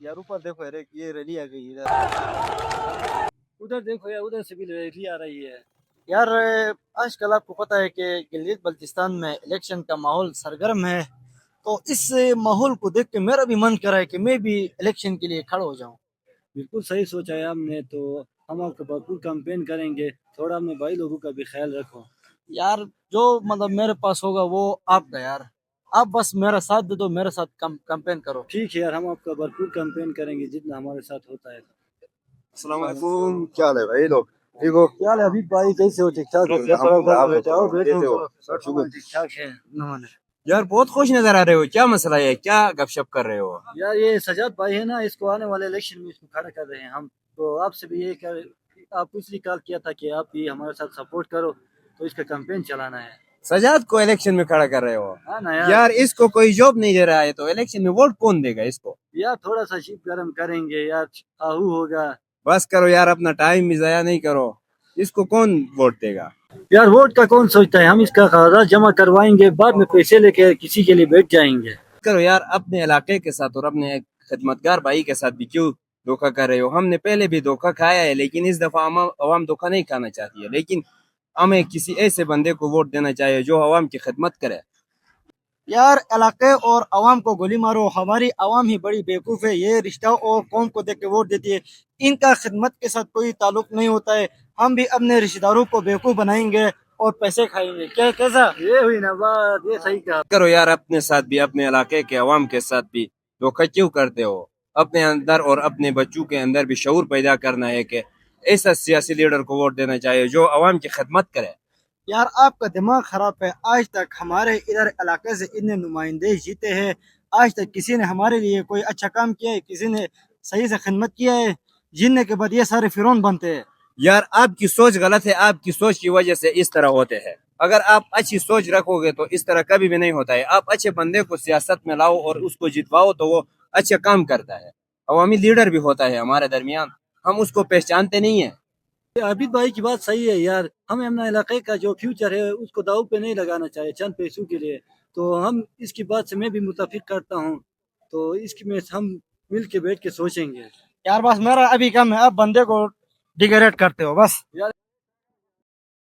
यार ऊपर देखो यार, ये रैली आ गई इधर। उधर देखो यार, उधर से भी रैली आ रही है। यार आजकल आपको पता है कि गिलगित बल्तिस्तान में इलेक्शन का माहौल सरगर्म है, तो इस माहौल को देख के मेरा भी मन कर रहा है कि मैं भी इलेक्शन के लिए खड़ा हो जाऊं। बिल्कुल सही सोचा है हमने तो। हम आपको भरपूर कैंपेन करेंगे, थोड़ा अपने भाई लोगों का भी ख्याल रखो। यार जो मतलब मेरे पास होगा वो आपका, यार आप बस मेरा साथ दे दो, मेरे साथ कैंपेन करो। ठीक है यार, हम आपका भरपूर कैंपेन करेंगे जितना हमारे साथ होता है। अस्सलाम वालेकुम, क्या हाल है भाई लोग? ठीक हो? क्या हाल है अभी भाई, कैसे हो? ठीक ठाक हो? आप बैठे आओ, बैठो। कैसे हो? शुक्र। ठीक ठाक है। नमन है। यार बहुत खुश नजर आ रहे हो, क्या मसला है? क्या गपशप कर रहे हो? यार ये सजाद भाई है ना, इसको आने वाले इलेक्शन में इसको खड़ा कर रहे हैं हम। तो आपसे भी ये कर, आप इसलिए कॉल किया था कि आप भी हमारे साथ सपोर्ट करो, तो इसका कैंपेन चलाना है। सजाद को इलेक्शन में खड़ा कर रहे हो? हाँ ना यार। यार इसको कोई जॉब नहीं दे रहा है तो इलेक्शन में वोट कौन देगा इसको? यार थोड़ा सा शीत गर्म करेंगे यार, आहू होगा। बस करो यार, अपना टाइम भी जाया नहीं करो। इसको कौन वोट देगा? यार वोट का कौन सोचता है, हम इसका कागजात जमा करवाएंगे, बाद में पैसे लेके किसी के लिए बैठ जाएंगे। करो यार, अपने इलाके के साथ और अपने खिदमतगार भाई के साथ भी क्यों धोखा कर रहे हो? हमने पहले भी धोखा खाया है, लेकिन इस दफा अवाम धोखा नहीं खाना चाहती है। लेकिन हमें किसी ऐसे बंदे को वोट देना चाहिए जो अवाम की खिदमत करे। यार इलाके और आवाम को गोली मारो, हमारी आवाम ही बड़ी बेवकूफ़ है, ये रिश्ता और कौम को देख के वोट देती है, इनका खिदमत के साथ कोई ताल्लुक नहीं होता है। हम भी अपने रिश्तेदारों को बेवकूफ़ बनाएंगे और पैसे खाएंगे, क्या कैसा? ये हुई ना बात, ये सही कहा। करो यार, अपने साथ भी अपने इलाके के अवाम के साथ भी धोखा क्यों करते हो? अपने अंदर और अपने बच्चों के अंदर भी शऊर पैदा करना है कि ऐसा सियासी लीडर को वोट देना चाहिए जो अवाम की खिदमत करे। यार आपका दिमाग खराब है, आज तक हमारे इधर इलाके से इतने नुमाइंदे जीते हैं, आज तक किसी ने हमारे लिए कोई अच्छा काम किया है, किसी ने सही से खिदमत किया है? जीतने के बाद ये सारे फिरौन बनते हैं। यार आपकी सोच गलत है, आपकी सोच की वजह से इस तरह होते हैं। अगर आप अच्छी सोच रखोगे तो इस तरह कभी भी नहीं होता है। आप अच्छे बंदे को सियासत में लाओ और उसको जितवाओ तो वो अच्छे काम करता है। अवामी लीडर भी होता है हमारे दरमियान, हम उसको पहचानते नहीं है। आबिद भाई की बात सही है यार, हमें अपना इलाके का जो फ्यूचर है उसको दाव पे नहीं लगाना चाहिए चंद पैसों के लिए। तो हम इसकी बात से मैं भी मुताफिक करता हूँ, तो इसकी में हम मिल के बैठ के सोचेंगे। यार बस मेरा अभी काम है, आप बंदे को डिग्रेड करते हो बस। यार